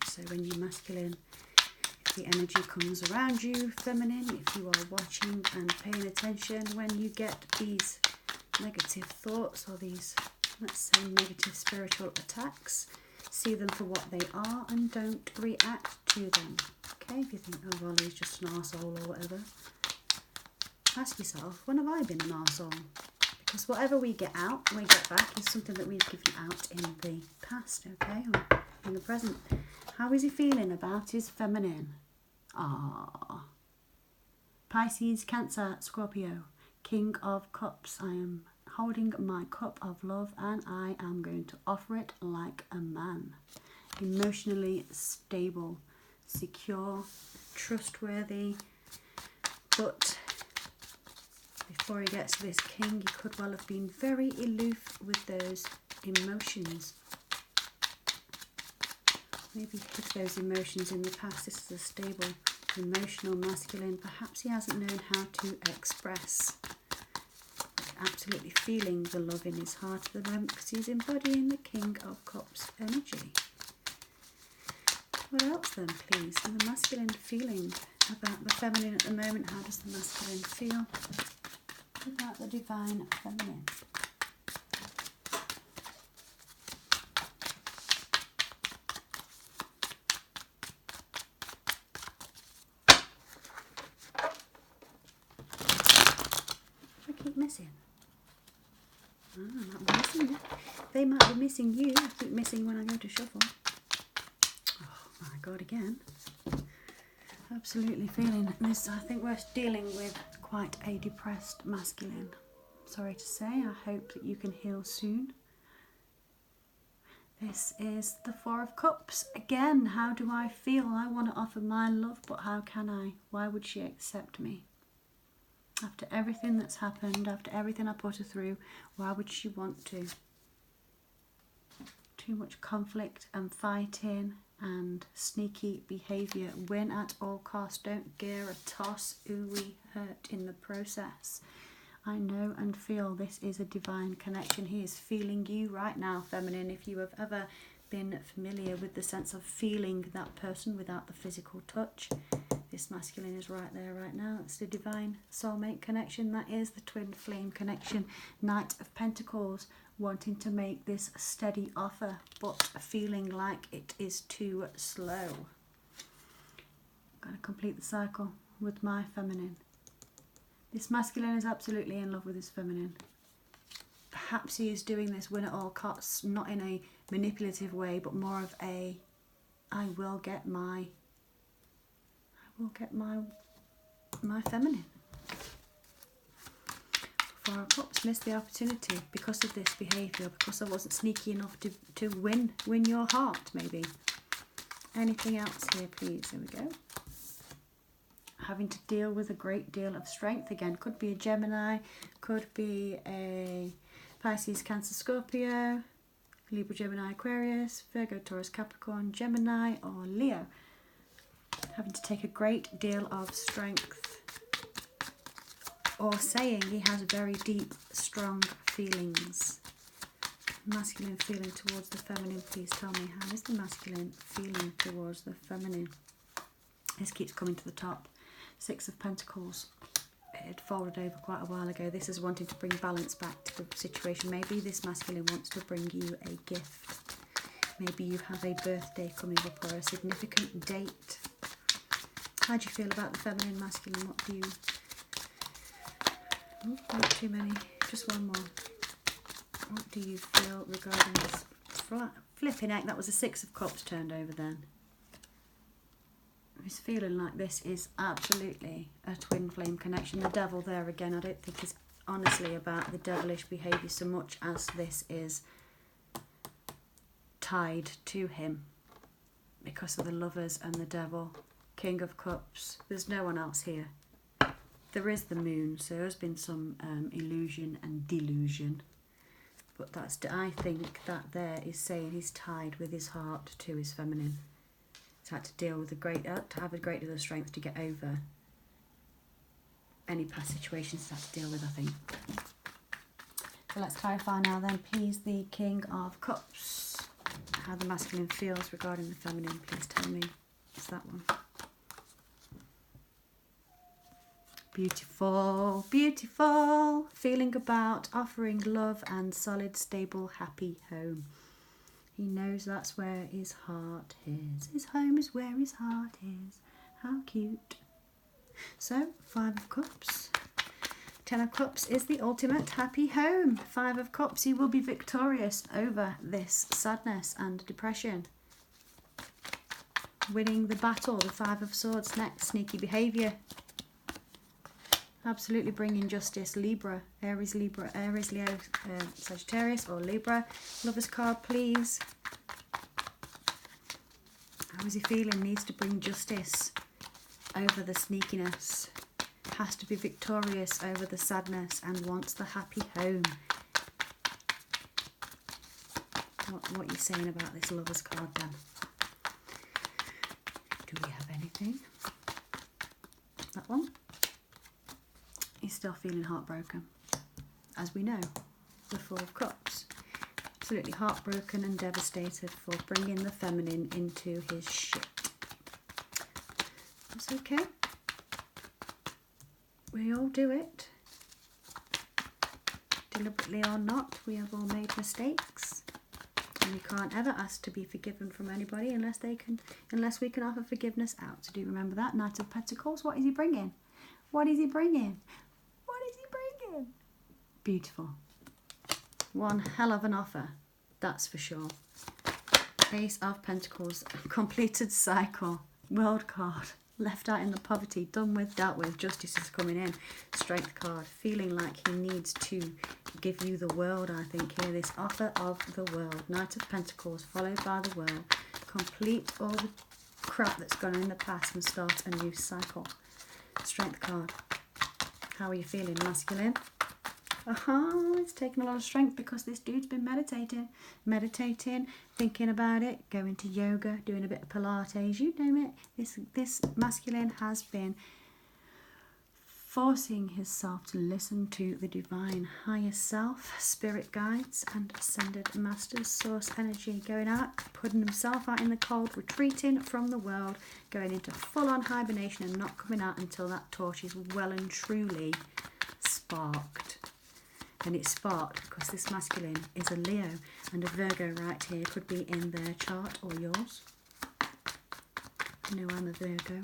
So when you're masculine, if the energy comes around you, feminine, if you are watching and paying attention, when you get these negative thoughts or these, let's say, negative spiritual attacks, see them for what they are and don't react to them. Okay, if you think, oh well, he's just an arsehole or whatever, ask yourself, when have I been an arsehole? Because whatever we get out, we get back, is something that we've given out in the past, okay, or in the present. How is he feeling about his feminine? Pisces, Cancer, Scorpio, King of Cups. I am holding my cup of love, and I am going to offer it like a man. Emotionally stable, secure, trustworthy, but before he gets to this king, he could well have been very aloof with those emotions. Maybe hid those emotions in the past. This is a stable, emotional masculine. Perhaps he hasn't known how to express. Absolutely feeling the love in his heart at the moment because he's embodying the King of Cups energy. What else then, please? And the masculine feeling about the feminine at the moment. How does the masculine feel about the divine feminine? I keep missing. I might be missing you. They might be missing you. I keep missing when I go to shuffle. Oh my God, again. Absolutely feeling this. I think we're dealing with quite a depressed masculine. Sorry to say, I hope that you can heal soon. This is the Four of Cups. Again, how do I feel? I want to offer my love, but how can I? Why would she accept me? After everything that's happened, after everything I put her through, why would she want to? Too much conflict and fighting and sneaky behaviour. Win at all costs. Don't gear a toss. Ooey, hurt in the process. I know and feel this is a divine connection. He is feeling you right now, feminine. If you have ever been familiar with the sense of feeling that person without the physical touch, this masculine is right there right now. It's the divine soulmate connection. That is the twin flame connection. Knight of Pentacles, wanting to make this steady offer, but feeling like it is too slow. I'm going to complete the cycle with my feminine. This masculine is absolutely in love with his feminine. Perhaps he is doing this win at all costs, not in a manipulative way, but more of a, I will get my feminine. Four of Cups, missed the opportunity because of this behaviour, because I wasn't sneaky enough to win your heart, maybe. Anything else here, please? Here we go. Having to deal with a great deal of strength again. Could be a Gemini, could be a Pisces, Cancer, Scorpio, Libra, Gemini, Aquarius, Virgo, Taurus, Capricorn, Gemini, or Leo. Having to take a great deal of strength, or saying he has very deep, strong feelings. Masculine feeling towards the feminine. Please tell me, how is the masculine feeling towards the feminine? This keeps coming to the top. Six of Pentacles. It folded over quite a while ago. This is wanting to bring balance back to the situation. Maybe this masculine wants to bring you a gift. Maybe you have a birthday coming up or a significant date. How do you feel about the feminine, masculine? What do you... Oh, not too many. Just one more. What do you feel regarding this flipping heck? That was a Six of Cups turned over then. He's feeling like this is absolutely a twin flame connection. The devil there again, I don't think is honestly about the devilish behaviour so much as this is tied to him because of the Lovers and the devil. King of Cups. There's no one else here. There is the moon, so there's been some illusion and delusion. But that's, I think that there is saying he's tied with his heart to his feminine. He's had to deal with to have a great deal of strength to get over any past situations he's had to deal with, I think. So let's clarify now then, please, the King of Cups. How the masculine feels regarding the feminine, please tell me. It's that one. Beautiful, beautiful. Feeling about offering love and solid, stable, happy home. He knows that's where his heart is. His home is where his heart is. How cute. So, Five of Cups. Ten of Cups is the ultimate happy home. Five of Cups, he will be victorious over this sadness and depression. Winning the battle. The Five of Swords next. Sneaky behaviour. Absolutely bringing justice. Libra, Aries, Libra, Aries, Leo, Sagittarius or Libra. Lover's card, please. How is he feeling? Needs to bring justice over the sneakiness. Has to be victorious over the sadness and wants the happy home. What are you saying about this Lover's card then? Do we have anything? That one? He's still feeling heartbroken. As we know, the Four of Cups. Absolutely heartbroken and devastated for bringing the feminine into his shit. That's okay. We all do it. Deliberately or not, we have all made mistakes. And we can't ever ask to be forgiven from anybody unless we can offer forgiveness out. So do you remember that? Knight of Pentacles. What is he bringing? What is he bringing? What is he bringing? Beautiful. One hell of an offer, that's for sure. Ace of Pentacles, completed cycle, World card, left out in the poverty, done with, dealt with, justice is coming in, Strength card, feeling like he needs to give you the world, I think here, this offer of the world, Knight of Pentacles, followed by the world, complete all the crap that's gone in the past and start a new cycle. Strength card, how are you feeling, masculine? It's taken a lot of strength because this dude's been meditating, thinking about it, going to yoga, doing a bit of Pilates, you name it. This masculine has been forcing himself to listen to the divine higher self, spirit guides and ascended masters, source energy, going out, putting himself out in the cold, retreating from the world, going into full-on hibernation and not coming out until that torch is well and truly sparked. And it's sparked because this masculine is a Leo, and a Virgo right here could be in their chart or yours. You know I'm a Virgo.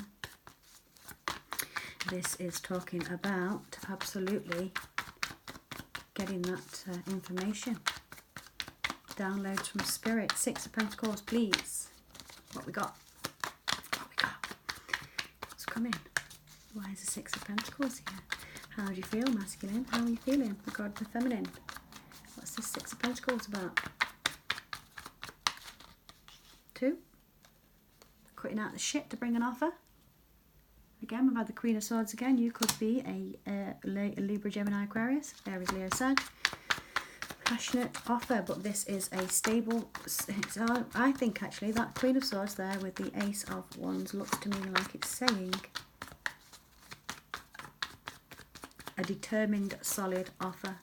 This is talking about absolutely getting that information. Downloads from Spirit. Six of Pentacles, please. What we got? What we got? What's coming? Why is the Six of Pentacles here? How do you feel, masculine? How are you feeling? The god of the feminine. What's this Six of Pentacles about? Two. Cutting out the shit to bring an offer. Again, we've had the Queen of Swords again. You could be a Libra, Gemini, Aquarius, Aries, Leo, Sag. Passionate offer, but this is a stable... I think, actually, that Queen of Swords there with the Ace of Wands looks to me like it's saying... a determined, solid offer.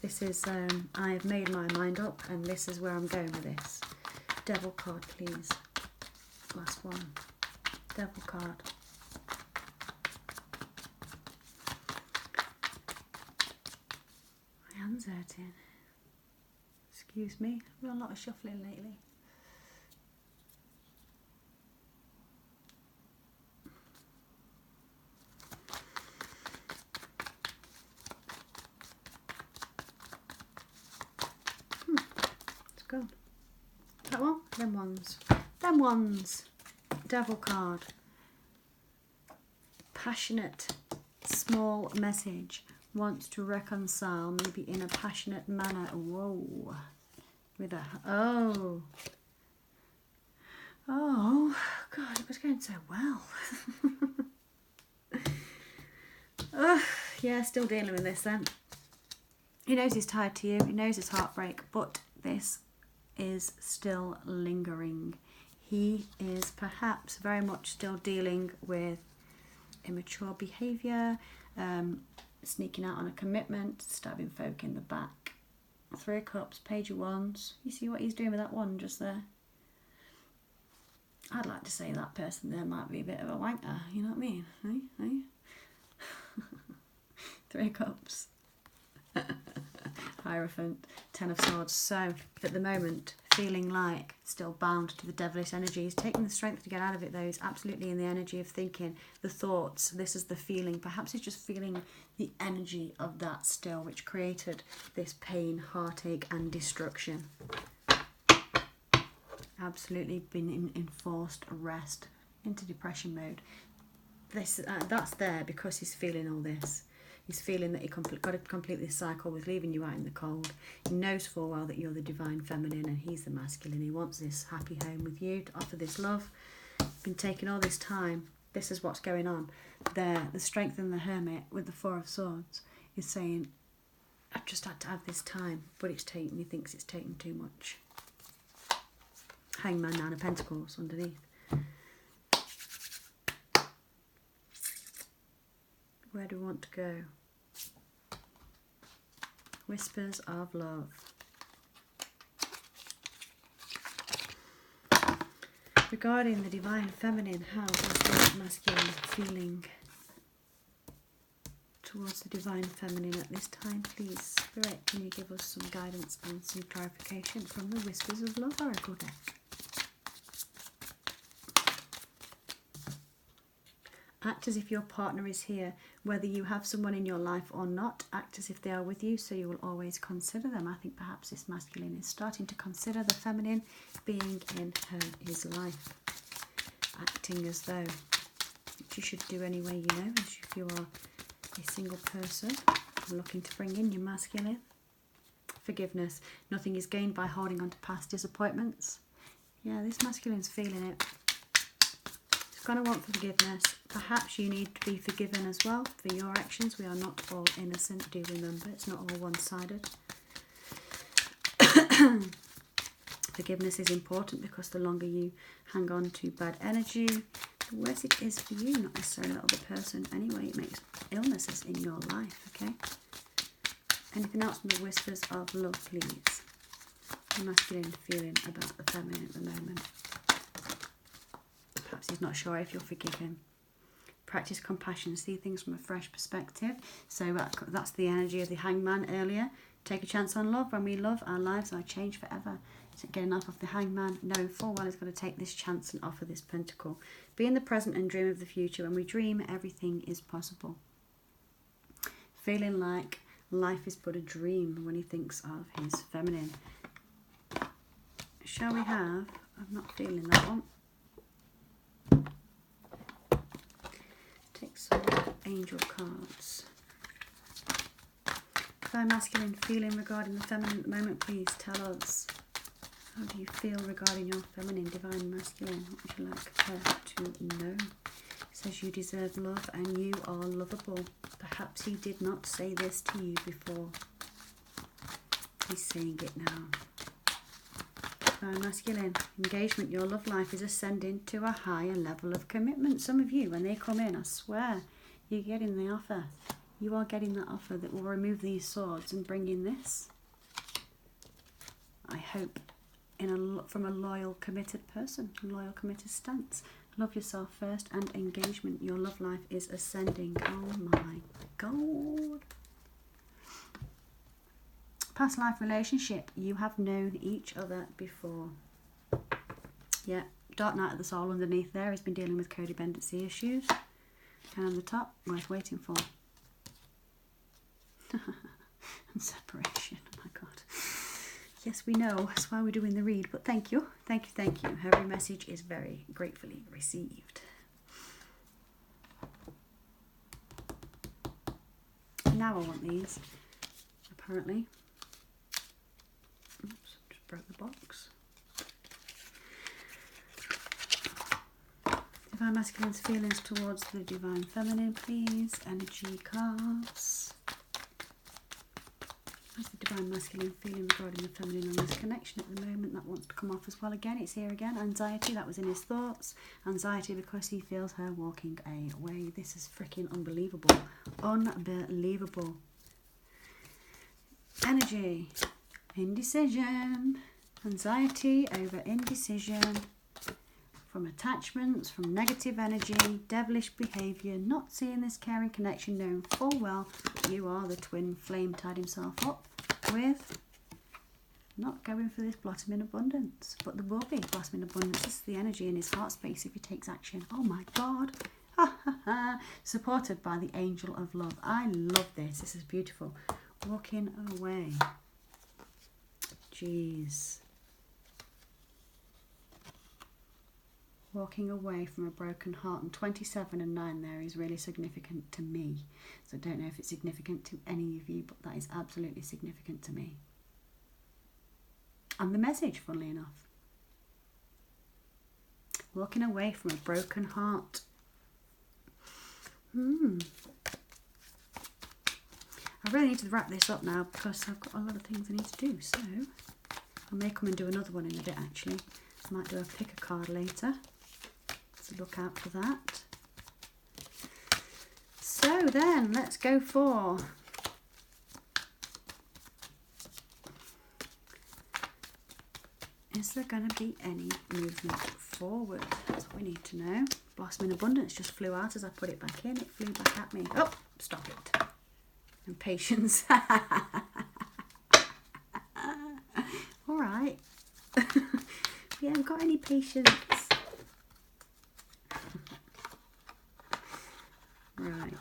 This is, I have made my mind up and this is where I'm going with this. Devil card, please. Last one. Devil card. My hand's hurting. Excuse me. I've done a lot of shuffling lately. Go. That one? Them ones. Them ones. Devil card. Passionate, small message. Wants to reconcile, maybe in a passionate manner. Whoa. With a... Oh. Oh. God, it was going so well. Yeah, still dealing with this then. He knows he's tied to you. He knows it's heartbreak. But this... is still lingering. He is perhaps very much still dealing with immature behaviour, sneaking out on a commitment, stabbing folk in the back. Three of Cups, Page of Wands. You see what he's doing with that one just there? I'd like to say that person there might be a bit of a wanker, you know what I mean? Three of Cups. Hierophant, Ten of Swords. So at the moment, feeling like still bound to the devilish energy. He's taking the strength to get out of it though. He's absolutely in the energy of thinking, the thoughts, this is the feeling. Perhaps he's just feeling the energy of that still, which created this pain, heartache and destruction. Absolutely been in enforced rest, into depression mode. this that's there because he's feeling all this. He's feeling that he got to complete this cycle with leaving you out in the cold. He knows full well that you're the divine feminine and he's the masculine. He wants this happy home with you, to offer this love. Been taking all this time. This is what's going on. There, the Strength and the Hermit with the Four of Swords is saying, I've just had to have this time, but he thinks it's taking too much. Hangman, Nine of Pentacles underneath. Where do we want to go? Whispers of Love. Regarding the divine feminine, how is the masculine feeling towards the divine feminine at this time? Please, Spirit, can you give us some guidance and some clarification from the Whispers of Love Oracle deck? Act as if your partner is here, whether you have someone in your life or not. Act as if they are with you, so you will always consider them. I think perhaps this masculine is starting to consider the feminine being in his life. Acting as though, which you should do anyway, you know, as if you are a single person looking to bring in your masculine. Forgiveness. Nothing is gained by holding on to past disappointments. Yeah, this masculine's feeling it. He's going to want forgiveness. Perhaps you need to be forgiven as well for your actions. We are not all innocent, do remember. It's not all one-sided. Forgiveness is important because the longer you hang on to bad energy, the worse it is for you, not necessarily the other person. Anyway, it makes illnesses in your life, okay? Anything else from the Whispers of Love, please? The masculine feeling about the feminine at the moment. Perhaps he's not sure if you'll forgive him. Practice compassion, see things from a fresh perspective. So that's the energy of the Hangman earlier. Take a chance on love. When we love, our lives are changed forever. So getting off of the Hangman, knowing full well he's got to take this chance and offer this pentacle. Be in the present and dream of the future. When we dream, everything is possible. Feeling like life is but a dream when he thinks of his feminine. Shall we have... I'm not feeling that one. Take some angel cards. Divine masculine feeling regarding the feminine at the moment, please tell us. How do you feel regarding your feminine, divine masculine? What would you like her to know? It says you deserve love and you are lovable. Perhaps he did not say this to you before. He's saying it now. Divine masculine, engagement, your love life is ascending to a higher level of commitment. Some of you, when they come in, I swear, you're getting the offer. You are getting that offer that will remove these swords and bring in this. I hope from a loyal, committed person, a loyal, committed stance. Love yourself first and engagement. Your love life is ascending. Oh my God. Past life relationship. You have known each other before. Yeah. Dark night of the soul underneath there has been dealing with codependency issues. And on the top, worth waiting for. And separation. Oh my God. Yes, we know. That's why we're doing the read. But thank you. Thank you, thank you. Every message is very gratefully received. Now I want these. Apparently. Oops, just broke the box. Divine masculine's feelings towards the divine feminine, please. Energy cards. What's the divine masculine feeling regarding the feminine on this connection at the moment? That wants to come off as well again. It's here again. Anxiety, that was in his thoughts. Anxiety because he feels her walking away. This is freaking unbelievable. Unbelievable. Energy. Indecision. Anxiety over indecision. From attachments, from negative energy, devilish behaviour, not seeing this caring connection, knowing full well that you are the twin flame, tied himself up with, not going for this blossom in abundance. But there will be blossom in abundance. This is the energy in his heart space if he takes action. Oh my God. Supported by the angel of love. I love this. This is beautiful. Walking away. Jeez. Walking away from a broken heart. And 27 and 9 there is really significant to me. So I don't know if it's significant to any of you, but that is absolutely significant to me. And the message, funnily enough. Walking away from a broken heart. I really need to wrap this up now because I've got a lot of things I need to do. So I may come and do another one in a bit actually. I might do a pick a card later. So look out for that. So then let's go for is there going to be any movement forward? That's what we need to know. Blossom in Abundance just flew out as I put it back in. It flew back at me. Oh, stop it. And patience. All right. We haven't got any patience. Right.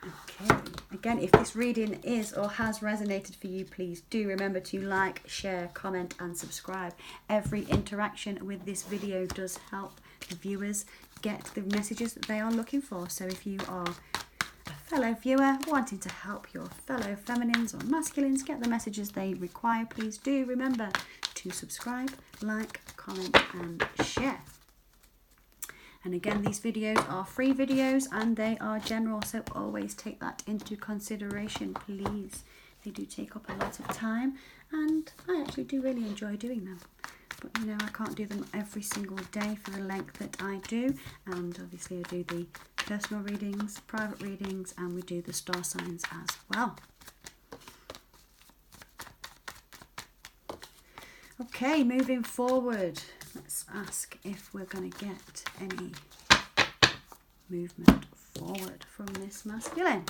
Okay. Again, if this reading is or has resonated for you, please do remember to like, share, comment and subscribe. Every interaction with this video does help the viewers get the messages that they are looking for. So if you are a fellow viewer wanting to help your fellow feminines or masculines get the messages they require, please do remember to subscribe, like, comment and share. And again, these videos are free videos and they are general, so always take that into consideration, please. They do take up a lot of time and I actually do really enjoy doing them. But you know, I can't do them every single day for the length that I do. And obviously I do the personal readings, private readings, and we do the star signs as well. Okay, moving forward. Let's ask if we're going to get any movement forward from this masculine.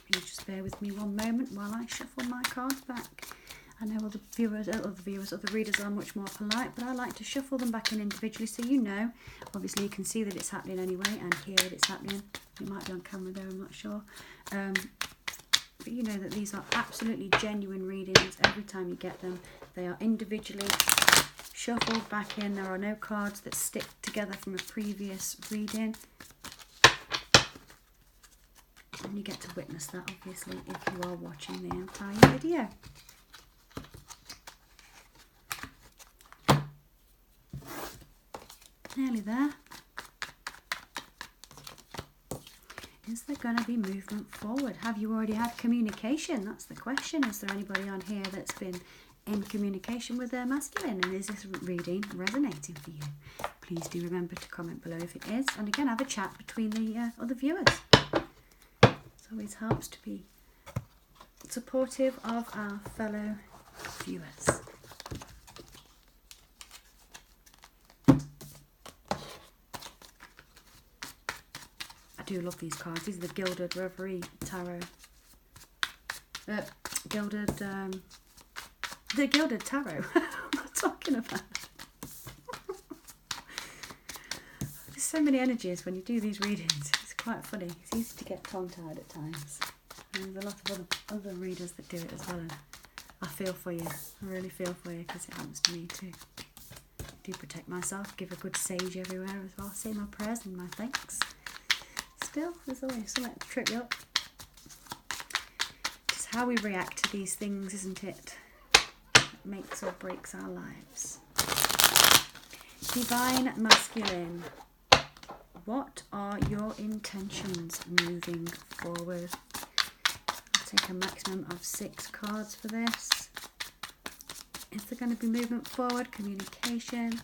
You just bear with me one moment while I shuffle my cards back. I know other readers are much more polite, but I like to shuffle them back in individually so you know. Obviously you can see that it's happening anyway and hear that it's happening. It might be on camera there, I'm not sure. But you know that these are absolutely genuine readings every time you get them. They are individually shuffled back in. There are no cards that stick together from a previous reading. And you get to witness that, obviously, if you are watching the entire video. Nearly there. Is there going to be movement forward? Have you already had communication? That's the question. Is there anybody on here that's been in communication with their masculine? And is this reading resonating for you? Please do remember to comment below if it is. And again, have a chat between the other viewers. It always helps to be supportive of our fellow viewers. I do love these cards. These are the Gilded Reverie Tarot. The Gilded Tarot. What am I talking about? There's so many energies when you do these readings. It's quite funny. It's easy to get tongue-tied at times. And there's a lot of other readers that do it as well. And I feel for you. I really feel for you because it happens to me too. I do protect myself. Give a good sage everywhere as well. Say my prayers and my thanks. Still, there's always something to trip you up. Just how we react to these things, isn't it? Makes or breaks our lives. Divine Masculine, what are your intentions moving forward? I'll take a maximum of 6 cards for this. Is there going to be movement forward? Communication?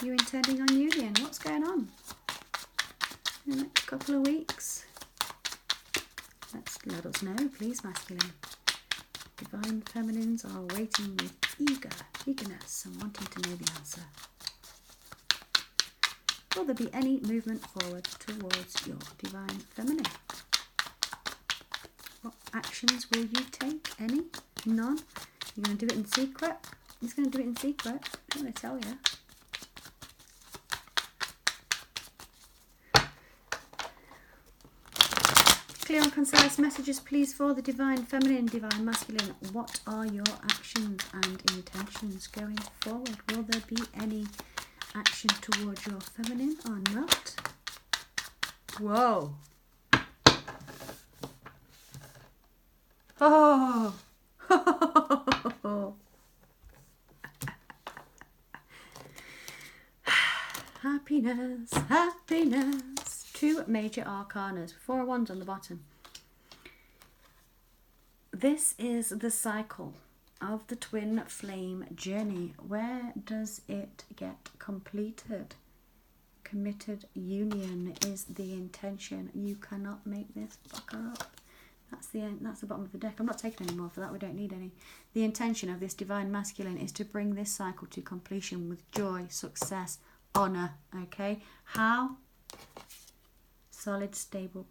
Are you intending on union? What's going on in the next couple of weeks? Let us know, please, masculine. Divine feminines are waiting with eagerness and wanting to know the answer. Will there be any movement forward towards your divine feminine? What actions will you take? Any? None? You're going to do it in secret? He's going to do it in secret. I'm going to tell you. Clear and concise messages, please, for the Divine Feminine, Divine Masculine. What are your actions and intentions going forward? Will there be any action towards your feminine or not. Whoa. Oh. Happiness, happiness. 2 major arcanas, 4 wands on the bottom. This is the cycle of the twin flame journey. Where does it get completed? Committed union is the intention. You cannot make this fucker up. That's the end. That's the bottom of the deck. I'm not taking any more for that. We don't need any. The intention of this divine masculine is to bring this cycle to completion with joy, success, honor. Okay, how? Solid, stable,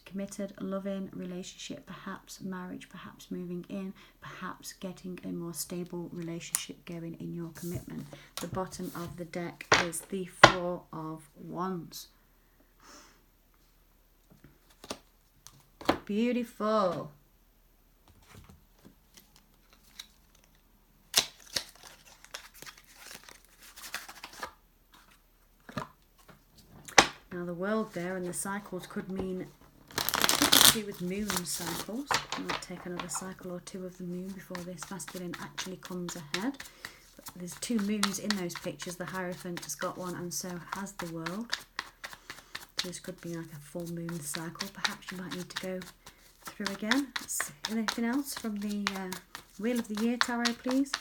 committed, loving relationship, perhaps marriage, perhaps moving in, perhaps getting a more stable relationship going in your commitment. The bottom of the deck is the 4 of Wands. Beautiful. Now the world there and the cycles could mean to do with moon cycles. I might take another cycle or 2 of the moon before this masculine actually comes ahead. But there's 2 moons in those pictures. The Hierophant has got one and so has the world. So this could be like a full moon cycle. Perhaps you might need to go through again. Anything else from the Wheel of the Year Tarot, please?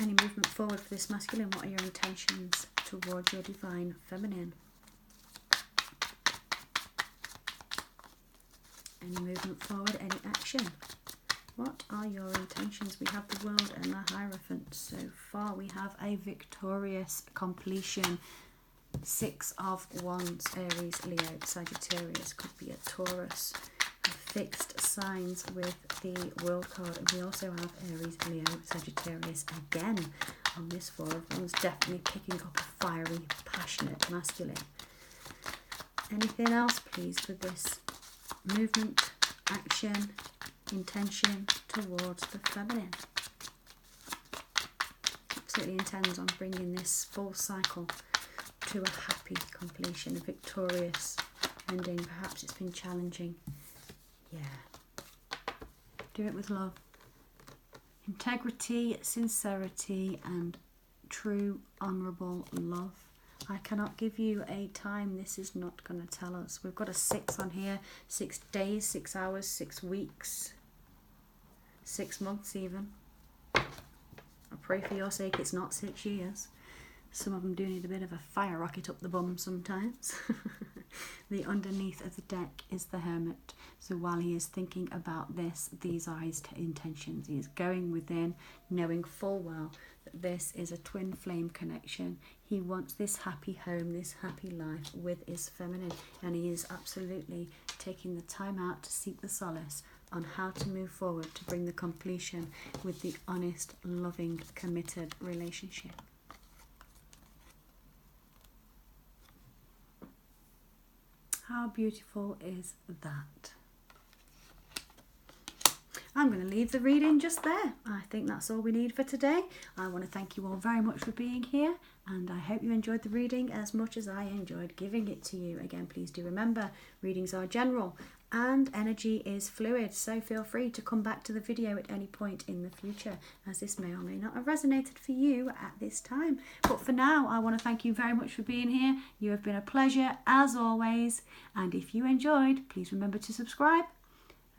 Any movement forward for this masculine? What are your intentions towards your divine feminine? Any movement forward, any action? What are your intentions? We have the World and the Hierophant. So far we have a victorious completion. 6 of Wands, Aries, Leo, Sagittarius. Could be a Taurus. Fixed signs with the World card. And we also have Aries, Leo, Sagittarius again on this 4 of Wands. Definitely picking up a fiery, passionate masculine. Anything else, please, for this movement, action, intention towards the feminine? Absolutely intends on bringing this full cycle to a happy completion, a victorious ending. Perhaps it's been challenging. Yeah. Do it with love. Integrity, sincerity, and true, honourable love. I cannot give you a time. This is not going to tell us. We've got a 6 on here. 6 days, 6 hours, 6 weeks, 6 months even. I pray for your sake it's not 6 years. Some of them do need a bit of a fire rocket up the bum sometimes. The underneath of the deck is the Hermit. So while he is thinking about this, these are his intentions. He is going within, knowing full well that this is a twin flame connection. He wants this happy home, this happy life with his feminine. And he is absolutely taking the time out to seek the solace on how to move forward to bring the completion with the honest, loving, committed relationship. How beautiful is that? I'm going to leave the reading just there. I think that's all we need for today. I want to thank you all very much for being here, and I hope you enjoyed the reading as much as I enjoyed giving it to you. Again, please do remember, readings are general and energy is fluid, so feel free to come back to the video at any point in the future, as this may or may not have resonated for you at this time. But for now, I want to thank you very much for being here. You have been a pleasure as always, and if you enjoyed, please remember to subscribe,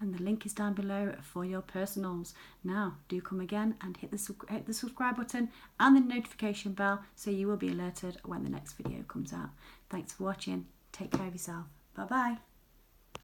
and the link is down below for your personals. Now do come again and hit the subscribe button and the notification bell so you will be alerted when the next video comes out. Thanks for watching. Take care of yourself. Bye bye.